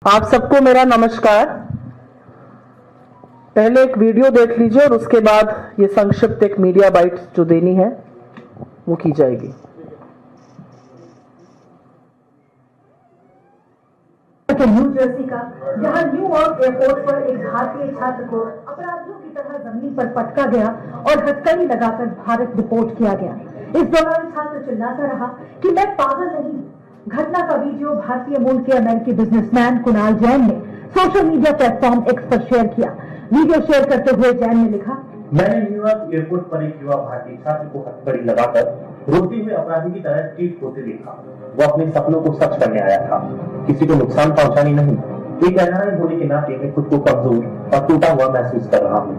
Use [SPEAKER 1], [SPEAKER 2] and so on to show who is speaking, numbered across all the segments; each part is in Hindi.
[SPEAKER 1] आप सबको मेरा नमस्कार। पहले एक वीडियो देख लीजिए और उसके बाद ये संक्षिप्त एक मीडिया बाइट जो देनी है वो की जाएगी।
[SPEAKER 2] न्यू जर्सी का, जहां न्यूयॉर्क एयरपोर्ट पर एक भारतीय छात्र को अपराधियों की तरह जमीन पर पटका गया और हथकड़ी लगाकर भारत डिपोर्ट किया गया। इस दौरान छात्र चिल्लाता रहा कि मैं पागल नहीं। घटना का वीडियो भारतीय मूल के अमेरिकी बिजनेसमैन कुणाल जैन ने सोशल मीडिया प्लेटफॉर्म एक्स पर शेयर किया। वीडियो शेयर करते हुए जैन ने लिखा,
[SPEAKER 3] मैंने न्यूयॉर्क एयरपोर्ट पर एक युवा भारतीय छात्र को हथकड़ी लगाकर रोते हुए अपराधी की तरह ट्रीट होते देखा। वो अपने सपनों को सच करने आया था, किसी को नुकसान पहुंचानी नहीं। एक एनआरआई होने के नाते मैं खुद को कमजोर और टूटा हुआ महसूस कर रहा हूँ।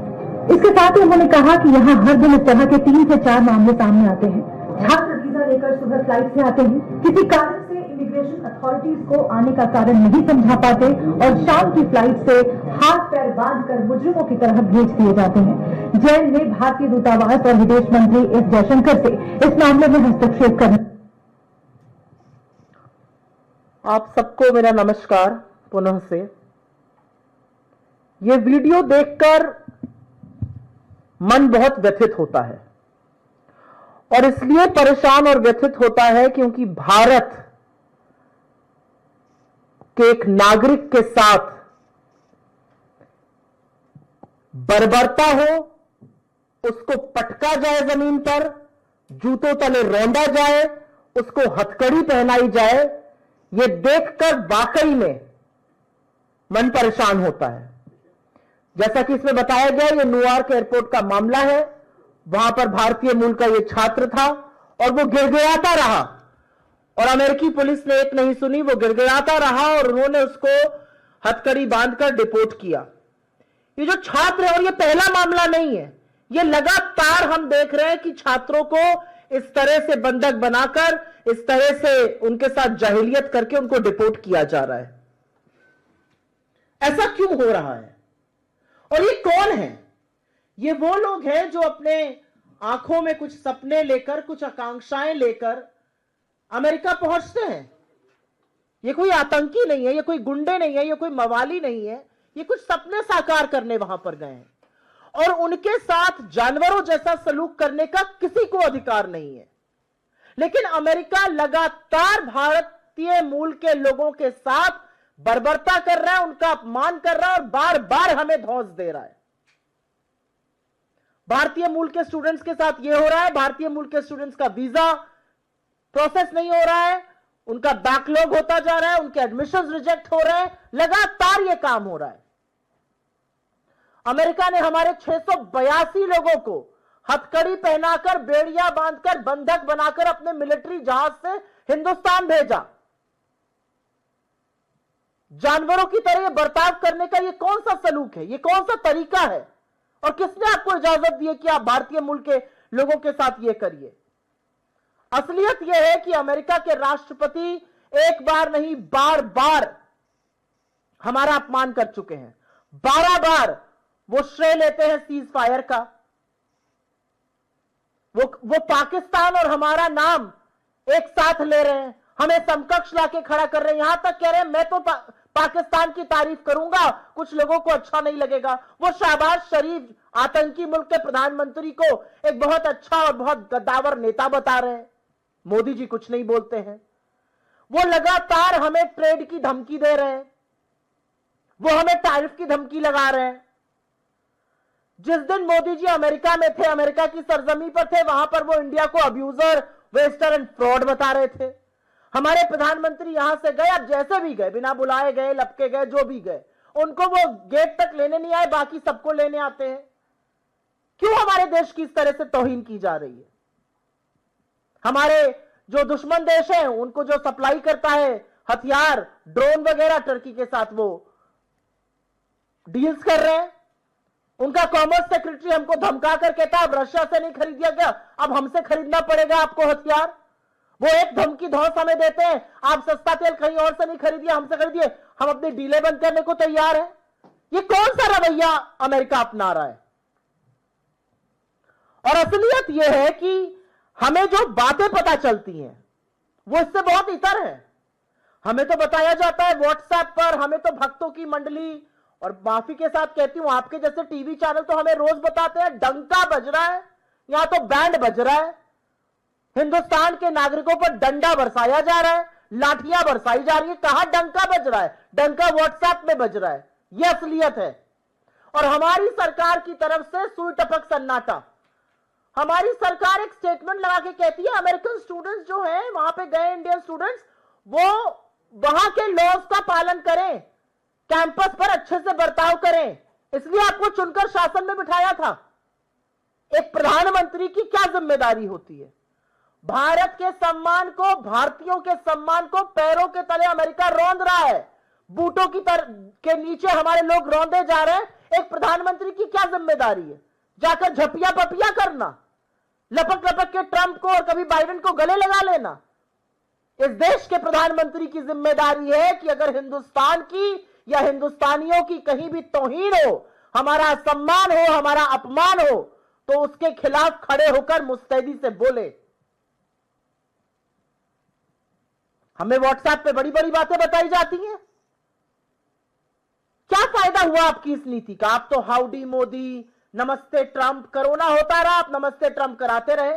[SPEAKER 2] इसके साथ ही उन्होंने कहा कि यहाँ हर दिन इस तरह के 3 से 4 मामले सामने आते हैं। छात्र वीजा लेकर सुबह फ्लाइट से आते हैं, किसी कारण से इमिग्रेशन अथॉरिटीज को आने का कारण नहीं समझा पाते और शाम की फ्लाइट से हाथ पैर बांधकर मुजरिमों की तरह भेज दिए जाते हैं। जैन ने भारतीय दूतावास और विदेश मंत्री एस जयशंकर से इस मामले में हस्तक्षेप करने।
[SPEAKER 1] आप सबको मेरा नमस्कार पुनः से। ये वीडियो देखकर मन बहुत व्यथित होता है और इसलिए परेशान और व्यथित होता है क्योंकि भारत के एक नागरिक के साथ बर्बरता हो, उसको पटका जाए जमीन पर, जूतों तले रौंदा जाए, उसको हथकड़ी पहनाई जाए, ये देखकर वाकई में मन परेशान होता है। जैसा कि इसमें बताया गया, ये न्यूयॉर्क एयरपोर्ट का मामला है। वहां पर भारतीय मूल का ये छात्र था और वो गिड़गिड़ाता रहा और अमेरिकी पुलिस ने एक नहीं सुनी, वो गिड़गिड़ाता रहा और उन्होंने उसको हथकड़ी बांधकर डिपोर्ट किया। ये जो छात्र है, और ये पहला मामला नहीं है, ये लगातार हम देख रहे हैं कि छात्रों को इस तरह से बंधक बनाकर, इस तरह से उनके साथ जाहिलियत करके उनको डिपोर्ट किया जा रहा है। ऐसा क्यों हो रहा है? और ये कौन है? ये वो लोग हैं जो अपने आंखों में कुछ सपने लेकर, कुछ आकांक्षाएं लेकर अमेरिका पहुंचते हैं। ये कोई आतंकी नहीं है, ये कोई गुंडे नहीं है, ये कोई मवाली नहीं है, ये कुछ सपने साकार करने वहां पर गए हैं और उनके साथ जानवरों जैसा सलूक करने का किसी को अधिकार नहीं है। लेकिन अमेरिका लगातार भारतीय मूल के लोगों के साथ बर्बरता कर रहा है, उनका अपमान कर रहा है और बार बार हमें धौंस दे रहा है। भारतीय मूल के स्टूडेंट्स के साथ यह हो रहा है, भारतीय मूल के स्टूडेंट्स का वीजा प्रोसेस नहीं हो रहा है, उनका बैकलॉग होता जा रहा है, उनके एडमिशंस रिजेक्ट हो रहे हैं, लगातार यह काम हो रहा है। अमेरिका ने हमारे 682 लोगों को हथकड़ी पहनाकर, बेड़ियां बांधकर, बंधक बनाकर अपने मिलिट्री जहाज से हिंदुस्तान भेजा। जानवरों की तरह बर्ताव करने का यह कौन सा सलूक है? यह कौन सा तरीका है? और किसने आपको इजाजत दी है कि आप भारतीय मूल के लोगों के साथ यह करिए? असलियत यह है कि अमेरिका के राष्ट्रपति एक बार नहीं, बार बार हमारा अपमान कर चुके हैं। 12 बार वो श्रेय लेते हैं सीज फायर का। वो पाकिस्तान और हमारा नाम एक साथ ले रहे हैं, हमें समकक्ष लाके खड़ा कर रहे हैं। यहां तक कह रहे हैं मैं तो पाकिस्तान की तारीफ करूंगा, कुछ लोगों को अच्छा नहीं लगेगा। वो शहबाज शरीफ, आतंकी मुल्क के प्रधानमंत्री को एक बहुत अच्छा और बहुत गद्दावर नेता बता रहे हैं। मोदी जी कुछ नहीं बोलते हैं। वो लगातार हमें ट्रेड की धमकी दे रहे हैं, वो हमें टैरिफ की धमकी लगा रहे हैं। जिस दिन मोदी जी अमेरिका में थे, अमेरिका की सरजमी पर थे, वहां पर वो इंडिया को अब्यूजर, वेस्टर एंड फ्रॉड बता रहे थे। हमारे प्रधानमंत्री यहां से गए, अब जैसे भी गए, बिना बुलाए गए, लपके गए, जो भी गए, उनको वो गेट तक लेने नहीं आए, बाकी सबको लेने आते हैं। क्यों हमारे देश की इस तरह से तौहीन की जा रही है? हमारे जो दुश्मन देश हैं, उनको जो सप्लाई करता है हथियार, ड्रोन वगैरह, टर्की के साथ वो डील्स कर रहे हैं। उनका कॉमर्स सेक्रेटरी हमको धमका कर कहता है अब रशिया से नहीं खरीदिया गया, अब हमसे खरीदना पड़ेगा आपको हथियार। वो एक धमकी धौंस हमें देते हैं, आप सस्ता तेल कहीं और से नहीं खरीदिए, हमसे खरीदिए, हम अपनी डीलें बंद करने को तैयार हैं। ये कौन सा रवैया अमेरिका अपना रहा है? और असलियत यह है कि हमें जो बातें पता चलती हैं वो इससे बहुत इतर है। हमें तो बताया जाता है व्हाट्सएप पर, हमें तो भक्तों की मंडली, और माफी के साथ कहती हूं आपके जैसे टीवी चैनल तो हमें रोज बताते हैं डंका बज रहा है, यहां तो बैंड बज रहा है, हिंदुस्तान के नागरिकों पर डंडा बरसाया जा रहा है, लाठियां बरसाई जा रही है। कहां डंका बज रहा है? डंका व्हाट्सएप में बज रहा है। यह असलियत है। और हमारी सरकार की तरफ से सुई टपक सन्नाटा। हमारी सरकार एक स्टेटमेंट लगा के कहती है अमेरिकन स्टूडेंट्स जो हैं, वहां पे गए इंडियन स्टूडेंट्स, वो वहां के लॉज का पालन करें, कैंपस पर अच्छे से बर्ताव करें, इसलिए आपको चुनकर शासन में बिठाया था। एक प्रधानमंत्री की क्या जिम्मेदारी होती है? भारत के सम्मान को, भारतीयों के सम्मान को पैरों के तले अमेरिका रौंद रहा है, बूटों की के नीचे हमारे लोग रौंदे जा रहे हैं। एक प्रधानमंत्री की क्या जिम्मेदारी है? जाकर झपिया पपिया करना, लपक लपक के ट्रंप को और कभी बाइडेन को गले लगा लेना। इस देश के प्रधानमंत्री की जिम्मेदारी है कि अगर हिंदुस्तान की या हिंदुस्तानियों की कहीं भी तौहीन हो, हमारा सम्मान हो, हमारा अपमान हो, तो उसके खिलाफ खड़े होकर मुस्तैदी से बोले। हमें व्हाट्सएप पे बड़ी बड़ी बातें बताई जाती हैं। क्या फायदा हुआ आपकी इस नीति का? आप तो हाउडी मोदी, नमस्ते ट्रंप, कोरोना होता रहा, आप नमस्ते ट्रंप कराते रहे,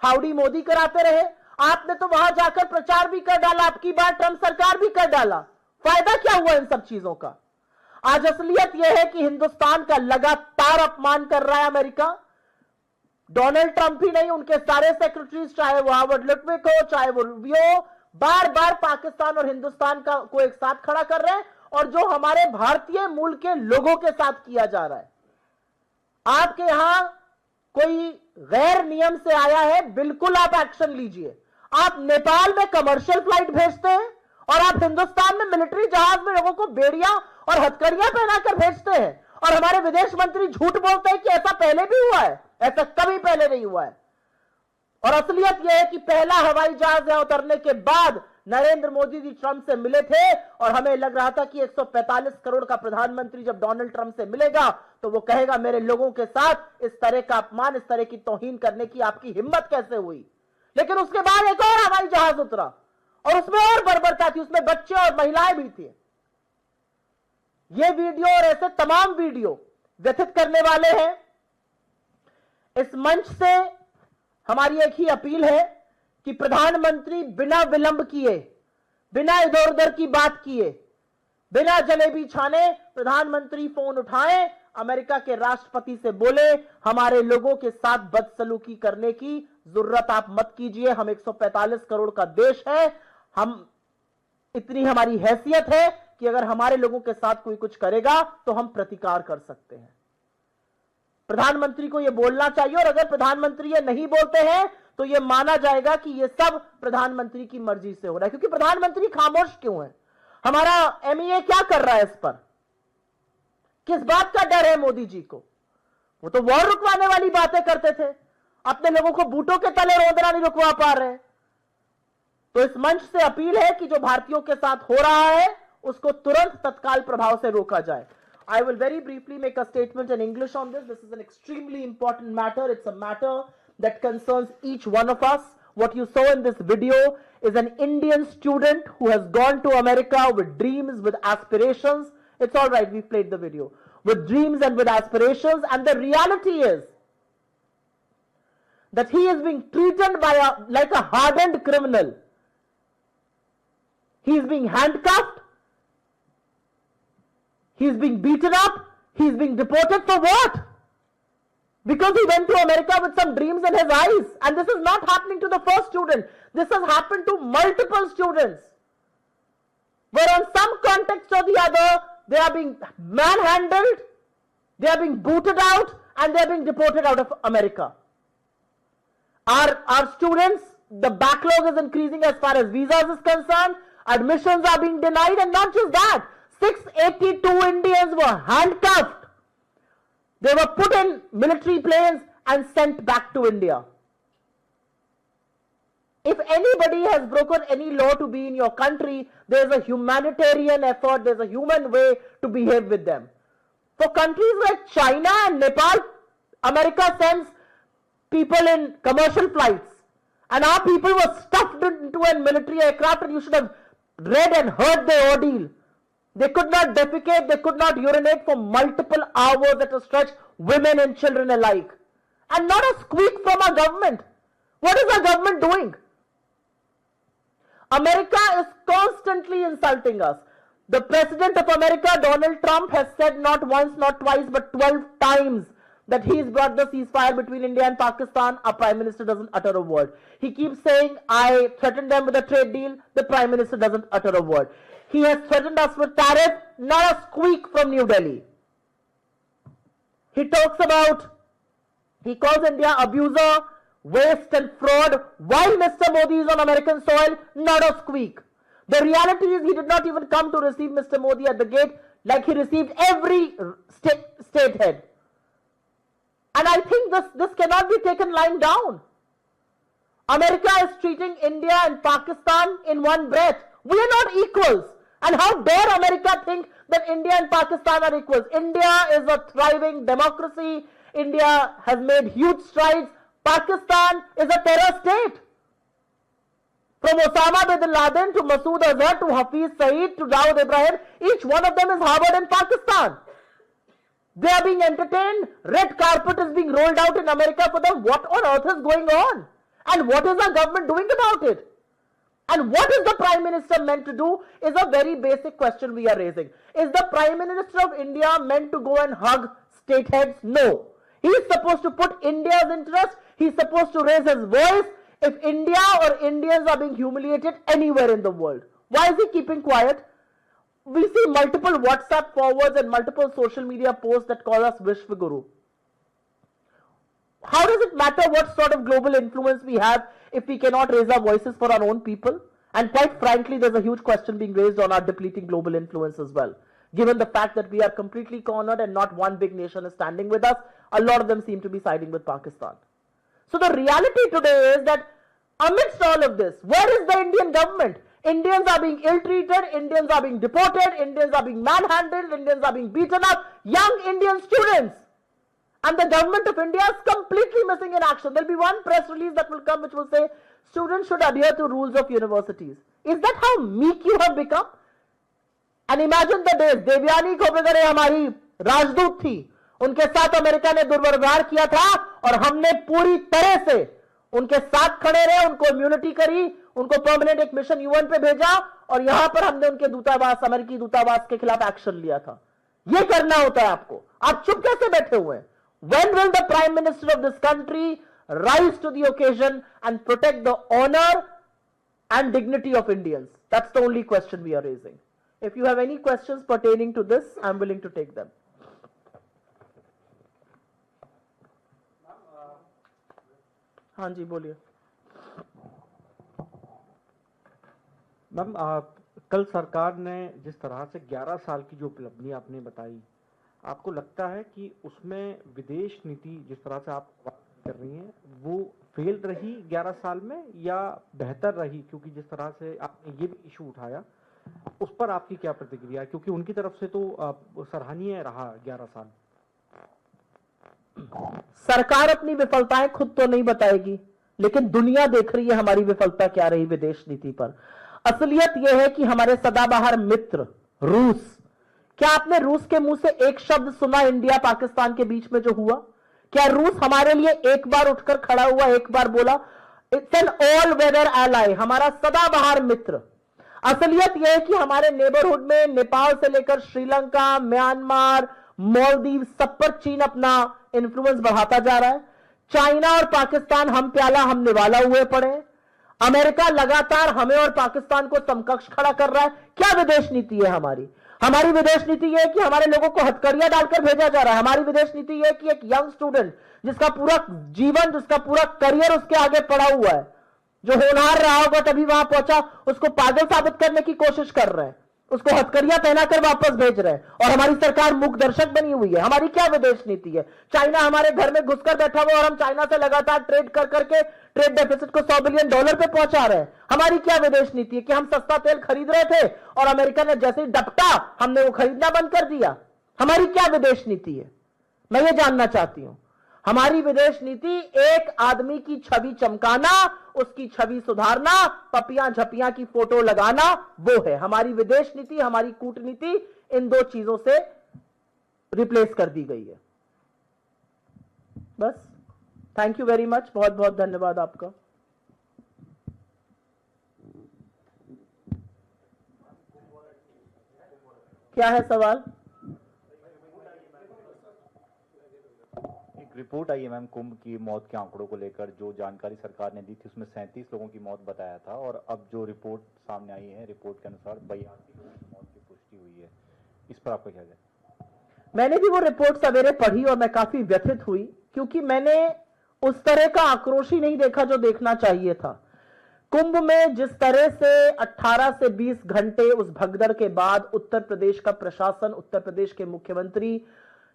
[SPEAKER 1] हाउडी मोदी कराते रहे। आपने तो वहां जाकर प्रचार भी कर डाला, आपकी बार ट्रंप सरकार भी कर डाला। फायदा क्या हुआ इन सब चीजों का? आज असलियत यह है कि हिंदुस्तान का लगातार अपमान कर रहा है अमेरिका। डोनाल्ड ट्रंप ही नहीं, उनके सारे सेक्रेटरीज, चाहे वो हार्वर्ड लिटविक हो, चाहे वो रूबियो, बार बार पाकिस्तान और हिंदुस्तान का को एक साथ खड़ा कर रहे हैं, और जो हमारे भारतीय मूल के लोगों के साथ किया जा रहा है। आपके यहां कोई गैर नियम से आया है, बिल्कुल आप एक्शन लीजिए। आप नेपाल में कमर्शियल फ्लाइट भेजते हैं और आप हिंदुस्तान में मिलिट्री जहाज में लोगों को बेड़ियां और हथकड़ियां पहनाकर भेजते हैं, और हमारे विदेश मंत्री झूठ बोलते हैं कि ऐसा पहले भी हुआ है। ऐसा कभी पहले नहीं हुआ है। और असलियत यह है कि पहला हवाई जहाज यहां उतरने के बाद नरेंद्र मोदी जी ट्रंप से मिले थे, और हमें लग रहा था कि 145 करोड़ का प्रधानमंत्री जब डोनाल्ड ट्रंप से मिलेगा तो वो कहेगा मेरे लोगों के साथ इस तरह का अपमान, इस तरह की तौहीन करने की आपकी हिम्मत कैसे हुई। लेकिन उसके बाद एक और हवाई जहाज उतरा और उसमें और बर्बरता थी, उसमें बच्चे और महिलाएं भी थी। ये वीडियो और ऐसे तमाम वीडियो व्यथित करने वाले हैं। इस मंच से हमारी एक ही अपील है कि प्रधानमंत्री बिना विलंब किए, बिना इधर उधर की बात किए, बिना जलेबी छाने प्रधानमंत्री फोन उठाएं, अमेरिका के राष्ट्रपति से बोले हमारे लोगों के साथ बदसलूकी करने की जरूरत आप मत कीजिए। हम 145 करोड़ का देश है, हम इतनी हमारी हैसियत है कि अगर हमारे लोगों के साथ कोई कुछ करेगा तो हम प्रतिकार कर सकते हैं। प्रधानमंत्री को यह बोलना चाहिए, और अगर प्रधानमंत्री ये नहीं बोलते हैं तो यह माना जाएगा कि यह सब प्रधानमंत्री की मर्जी से हो रहा है। क्योंकि प्रधानमंत्री खामोश क्यों है? हमारा एमईए क्या कर रहा है इस पर? किस बात का डर है मोदी जी को? वो तो वॉर रुकवाने वाली बातें करते थे, अपने लोगों को बूटों के तले रोंदना नहीं रुकवा पा रहे। तो इस मंच से अपील है कि जो भारतीयों के साथ हो रहा है उसको तुरंत तत्काल प्रभाव से रोका जाए। I will very briefly make a statement in English on this. This is an extremely important matter. It's a matter that concerns each one of us. What you saw in this video is an Indian student who has gone to America with dreams, with aspirations. It's all right, we've played the video. With dreams and with aspirations, and the reality is that he is being treated like a hardened criminal. He is being handcuffed. He's being beaten up. He's being deported for what? Because he went to America with some dreams in his eyes. And this is not happening to the first student. This has happened to multiple students. Where on some context or the other, they are being manhandled, they are being booted out, and they are being deported out of America. Our students, the backlog is increasing as far as visas is concerned. Admissions are being denied, and not just that. 682 Indians were handcuffed. They were put in military planes and sent back to India. If anybody has broken any law to be in your country, there is a humanitarian effort, there is a human way to behave with them. For countries like China and Nepal, America sends people in commercial flights, and our people were stuffed into a military aircraft, and you should have read and heard the ordeal. They could not defecate, they could not urinate for multiple hours at a stretch, women and children alike. And not a squeak from our government. What is our government doing? America is constantly insulting us. The President of America, Donald Trump, has said not once, not twice, but 12 times that he's brought the ceasefire between India and Pakistan. Our Prime Minister doesn't utter a word. He keeps saying, I threatened them with a trade deal. The Prime Minister doesn't utter a word. He has threatened us with tariff, not a squeak from New Delhi. He talks about, he calls India abuser, waste and fraud, while Mr. Modi is on American soil, not a squeak. The reality is he did not even come to receive Mr. Modi at the gate like he received every state head. And I think this cannot be taken lying down. America is treating India and Pakistan in one breath. We are not equals. And how dare America think that India and Pakistan are equals? India is a thriving democracy. India has made huge strides. Pakistan is a terror state. From Osama bin Laden to Masood Azhar to Hafiz Saeed to Dawood Ibrahim, each one of them is harbored in Pakistan. They are being entertained. Red carpet is being rolled out in America for them. What on earth is going on? And what is our government doing about it? And what is the Prime Minister meant to do is a very basic question we are raising. Is the Prime Minister of India meant to go and hug state heads? No. He is supposed to put India's interest. He is supposed to raise his voice if India or Indians are being humiliated anywhere in the world. Why is he keeping quiet? We see multiple WhatsApp forwards and multiple social media posts that call us Vishwaguru. How does it matter what sort of global influence we have if we cannot raise our voices for our own people? And quite frankly, there's a huge question being raised on our depleting global influence as well. Given the fact that we are completely cornered and not one big nation is standing with us, a lot of them seem to be siding with Pakistan. So the reality today is that amidst all of this, where is the Indian government? Indians are being ill-treated, Indians are being deported, Indians are being manhandled, Indians are being beaten up, young Indian students. And the government of India is completely missing in action. There will be one press release that will come which will say, students should adhere to rules of universities. Is that how meek you have become? And imagine the days, Devyani Khopekar हमारी राजदूत थी, उनके साथ अमेरिका ने दुर्व्यवहार किया था और हमने पूरी तरह से उनके साथ खड़े रहे, उनको इम्यूनिटी करी, उनको परमानेंट एक मिशन यूएन पे भेजा और यहां पर हमने उनके दूतावास, अमेरिकी दूतावास के खिलाफ एक्शन लिया था. ये करना होता है आपको. आप चुप कैसे बैठे हुए हैं? When will the Prime Minister of this country rise to the occasion and protect the honor and dignity of Indians? That's the only question we are raising. If you have any questions pertaining to this, I'm willing to take them. हाँ जी बोलिए.
[SPEAKER 4] मैम, कल सरकार ने जिस तरह से 11 साल की जो उपलब्धि आपने बताई, आपको लगता है कि उसमें विदेश नीति जिस तरह से आप बात कर रही हैं वो फेल रही 11 साल में या बेहतर रही? क्योंकि जिस तरह से आपने ये भी इशू उठाया, उस पर आपकी क्या प्रतिक्रिया है? क्योंकि उनकी तरफ से तो सराहनीय रहा 11 साल.
[SPEAKER 1] सरकार अपनी विफलताएं खुद तो नहीं बताएगी, लेकिन दुनिया देख रही है हमारी विफलता क्या रही विदेश नीति पर. असलियत यह है कि हमारे सदाबहार मित्र रूस, क्या आपने रूस के मुंह से एक शब्द सुना इंडिया पाकिस्तान के बीच में जो हुआ? क्या रूस हमारे लिए एक बार उठकर खड़ा हुआ, एक बार बोला? It's an all weather ally, हमारा सदाबहार मित्र. असलियत यह है कि हमारे नेबरहुड में नेपाल से लेकर श्रीलंका, म्यांमार, मालदीव, सब पर चीन अपना इन्फ्लुएंस बढ़ाता जा रहा है. चाइना और पाकिस्तान हम प्याला हम निवाला हुए पड़े. अमेरिका लगातार हमें और पाकिस्तान को समकक्ष खड़ा कर रहा है. क्या विदेश नीति है हमारी? हमारी विदेश नीति यह है कि हमारे लोगों को हथकड़ियां डालकर भेजा जा रहा है. हमारी विदेश नीति यह है कि एक यंग स्टूडेंट जिसका पूरा जीवन, जिसका पूरा करियर उसके आगे पड़ा हुआ है, जो होनहार रहा होगा तभी वहां पहुंचा, उसको पागल साबित करने की कोशिश कर रहे हैं, उसको हथकड़ियां पहनाकर वापस भेज रहे हैं. और हमारी सरकार मूक दर्शक बनी हुई है. हमारी क्या विदेश नीति है? चाइना हमारे घर में घुसकर बैठा हुआ और हम चाइना से लगातार ट्रेड कर करके ट्रेड डेफिसिट को $100 बिलियन पे पहुंचा रहे हैं. हमारी क्या विदेश नीति है कि हम सस्ता तेल खरीद रहे थे और अमेरिका ने जैसे ही डपटा हमने वो खरीदना बंद कर दिया? हमारी क्या विदेश नीति है? मैं ये जानना चाहती हूं. हमारी विदेश नीति एक आदमी की छवि चमकाना, उसकी छवि सुधारना, पपियां झपियां की फोटो लगाना, वो है हमारी विदेश नीति। हमारी कूटनीति इन दो चीजों से रिप्लेस कर दी गई है। बस, थैंक यू वेरी मच, बहुत बहुत धन्यवाद आपका। क्या है सवाल?
[SPEAKER 5] एक रिपोर्ट आई है मैम कुंभ की मौत के आंकड़ों को लेकर, जो जानकारी सरकार ने दी थी उसमें 37 लोगों की मौत बताया था, और अब जो रिपोर्ट सामने आई है, रिपोर्ट के अनुसार 82 लोगों की मौत की पुष्टि हुई है। इस पर आपका क्या कहना है?
[SPEAKER 1] मैंने भी वो रिपोर्ट सवेरे पढ़ी और मैं काफी व्यथित हुई, क्योंकि मैंने उस तरह का आक्रोश ही नहीं देखा जो देखना चाहिए था। कुंभ में जिस तरह से 18 से 20 घंटे उस भगदड़ के बाद उत्तर प्रदेश का प्रशासन, उत्तर प्रदेश के मुख्यमंत्री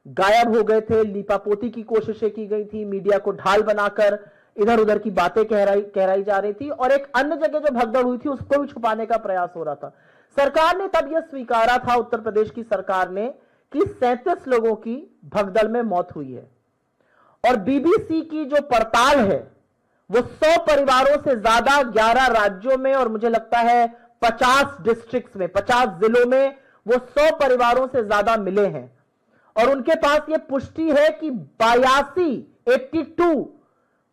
[SPEAKER 1] गायब हो गए थे, लीपापोती की कोशिशें की गई थी, मीडिया को ढाल बनाकर इधर उधर की बातें कहराई जा रही थी, और एक अन्य जगह जो भगदड़ हुई थी उसको भी छुपाने का प्रयास हो रहा था। सरकार ने तब यह स्वीकारा था, उत्तर प्रदेश की सरकार ने, कि 37 लोगों की भगदड़ में मौत हुई है। और बीबीसी की जो पड़ताल है वो 100 परिवारों से ज्यादा 11 राज्यों में, और मुझे लगता है 50 डिस्ट्रिक्ट्स में, 50 जिलों में वो 100 परिवारों से ज्यादा मिले हैं। और उनके पास ये पुष्टि है कि 82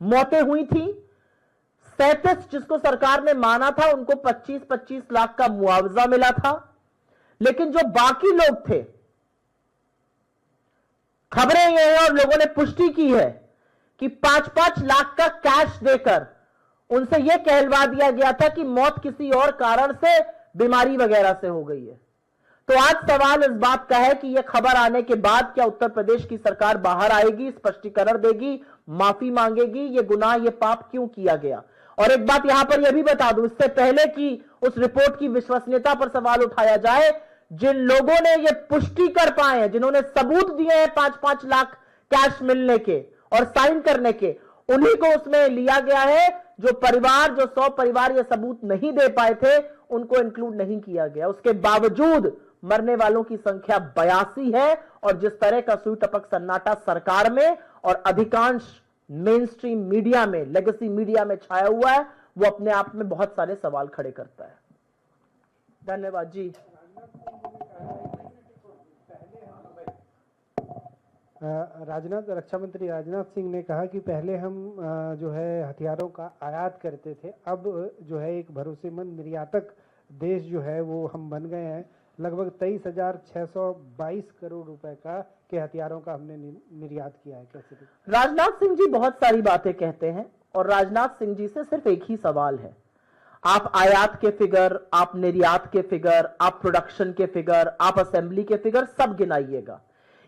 [SPEAKER 1] मौतें हुई थी। 37 जिसको सरकार ने माना था उनको 25-25 लाख का मुआवजा मिला था। लेकिन जो बाकी लोग थे, खबरें ये हैं और लोगों ने पुष्टि की है कि 5-5 लाख का कैश देकर उनसे यह कहलवा दिया गया था कि मौत किसी और कारण से, बीमारी वगैरह से हो गई है। तो आज सवाल इस बात का है कि यह खबर आने के बाद क्या उत्तर प्रदेश की सरकार बाहर आएगी, स्पष्टीकरण देगी, माफी मांगेगी, यह गुनाह, यह पाप क्यों किया गया। और एक बात यहां पर यह भी बता दूं, इससे पहले कि उस रिपोर्ट की विश्वसनीयता पर सवाल उठाया जाए, जिन लोगों ने यह पुष्टि कर पाए हैं, जिन्होंने सबूत दिए हैं 5-5 लाख कैश मिलने के और साइन करने के, उन्हीं को उसमें लिया गया है। जो परिवार, जो 100 परिवार ये सबूत नहीं दे पाए थे, उनको इंक्लूड नहीं किया गया। उसके बावजूद मरने वालों की संख्या 82 है। और जिस तरह का सुई टपक सन्नाटा सरकार में और अधिकांश मेन स्ट्रीम मीडिया में, लेगेसी मीडिया में छाया हुआ है, वो अपने आप में बहुत सारे सवाल खड़े करता है। धन्यवाद जी।
[SPEAKER 6] रक्षा मंत्री राजनाथ सिंह ने कहा कि पहले हम जो है हथियारों का आयात करते थे, अब जो है एक भरोसेमंद निर्यातक देश जो है वो हम बन गए हैं। लगभग 23,622 करोड़ रुपए के हथियारों का हमने निर्यात किया है। कैसे?
[SPEAKER 1] राजनाथ सिंह जी बहुत सारी बातें कहते हैं और राजनाथ सिंह जी से सिर्फ एक ही सवाल है, आप आयात के फिगर, आप निर्यात के फिगर, आप प्रोडक्शन के फिगर, आप असेंबली के फिगर सब गिनाइएगा।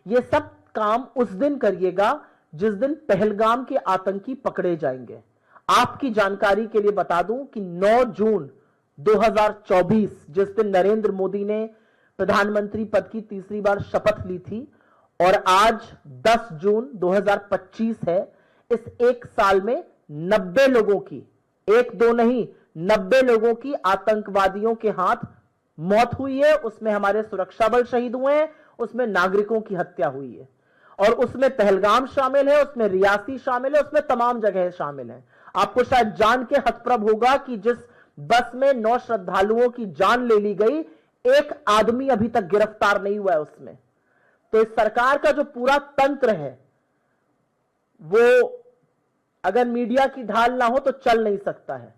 [SPEAKER 1] ये सब काम उस दिन करिएगा जिस दिन पहलगाम के आतंकी पकड़े जाएंगे। आपकी जानकारी के लिए बता दूं कि 9 जून 2024 जिस दिन नरेंद्र मोदी ने प्रधानमंत्री पद की तीसरी बार शपथ ली थी, और आज 10 जून 2025 है, इस एक साल में 90 लोगों की, 1-2 नहीं 90 लोगों की आतंकवादियों के हाथ मौत हुई है। उसमें हमारे सुरक्षा बल शहीद हुए हैं, उसमें नागरिकों की हत्या हुई है, और उसमें पहलगाम शामिल है, उसमें रियासी शामिल है, उसमें तमाम जगह शामिल है। आपको शायद जान के हतप्रभ होगा कि जिस बस में 9 श्रद्धालुओं की जान ले ली गई, एक आदमी अभी तक गिरफ्तार नहीं हुआ है उसमें। तो इस सरकार का जो पूरा तंत्र है वो अगर मीडिया की ढाल ना हो तो चल नहीं सकता है।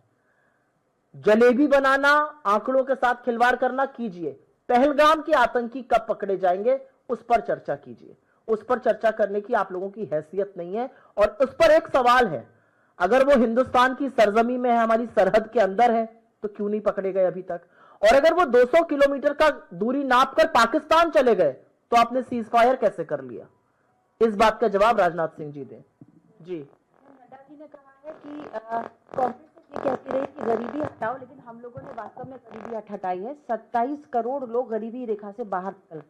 [SPEAKER 1] जलेबी बनाना, आंकड़ों के साथ खिलवाड़ करना कीजिए, पहलगाम के आतंकी कब पकड़े जाएंगे उस पर चर्चा कीजिए। उस पर चर्चा करने की आप लोगों की हैसियत नहीं है। और उस पर एक सवाल है, अगर वो हिंदुस्तान की सरजमी में है, हमारी सरहद के अंदर है, तो क्यों नहीं पकड़े गए अभी तक? और अगर वो 200 किलोमीटर का दूरी नापकर पाकिस्तान चले गए तो आपने सीज फायर कैसे कर लिया? इस बात का जवाब राजनाथ सिंह जी दें। जी।
[SPEAKER 7] नड्डा जी ने कहा है कि कांग्रेस ये कहती रही कि गरीबी हटाओ, लेकिन हम लोगों ने वास्तव में गरीबी हटाई है। 27 करोड़ लोग गरीबी रेखा से बाहर निकल।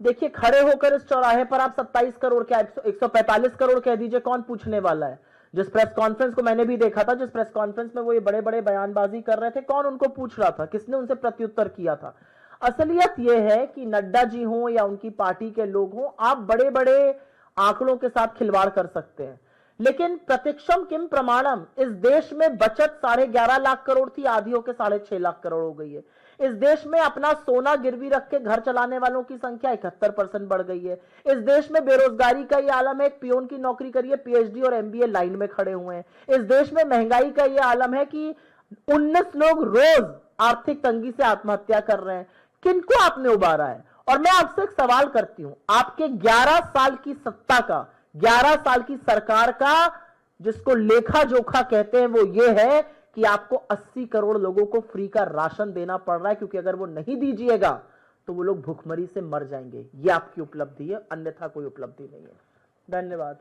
[SPEAKER 1] देखिए, खड़े होकर इस चौराहे पर आप 27 करोड़ क्या 145 करोड़ कह दीजिए, कौन पूछने वाला है? जिस प्रेस कॉन्फ्रेंस को मैंने भी देखा था, जिस प्रेस कॉन्फ्रेंस में वो ये बड़े बड़े बयानबाजी कर रहे थे, कौन उनको पूछ रहा था? किसने उनसे प्रत्युत्तर किया था? असलियत ये है कि नड्डा जी हों या उनकी पार्टी के लोग हों, आप बड़े बड़े आंकड़ों के साथ खिलवाड़ कर सकते हैं, लेकिन प्रत्यक्षम किम प्रमाणम, इस देश में बचत 11.5 लाख करोड़ थी, आधी होकर 6.5 लाख करोड़ हो गई है। इस देश में अपना सोना गिरवी रख के घर चलाने वालों की संख्या 71% बढ़ गई है। इस देश में बेरोजगारी का ये आलम है, एक पियोन की नौकरी करिए, पीएचडी और एमबीए लाइन में खड़े हुए हैं। इस देश में महंगाई का ये आलम है कि 19 लोग रोज आर्थिक तंगी से आत्महत्या कर रहे हैं। किनको आपने उबारा है? और मैं आपसे एक सवाल करती हूं, आपके 11 साल की सत्ता का, 11 साल की सरकार का जिसको लेखा जोखा कहते हैं वो ये है कि आपको 80 करोड़ लोगों को फ्री का राशन देना पड़ रहा है, क्योंकि अगर वो नहीं दीजिएगा तो वो लोग भूखमरी से मर जाएंगे। ये आपकी उपलब्धि है, अन्यथा कोई उपलब्धि नहीं है। धन्यवाद।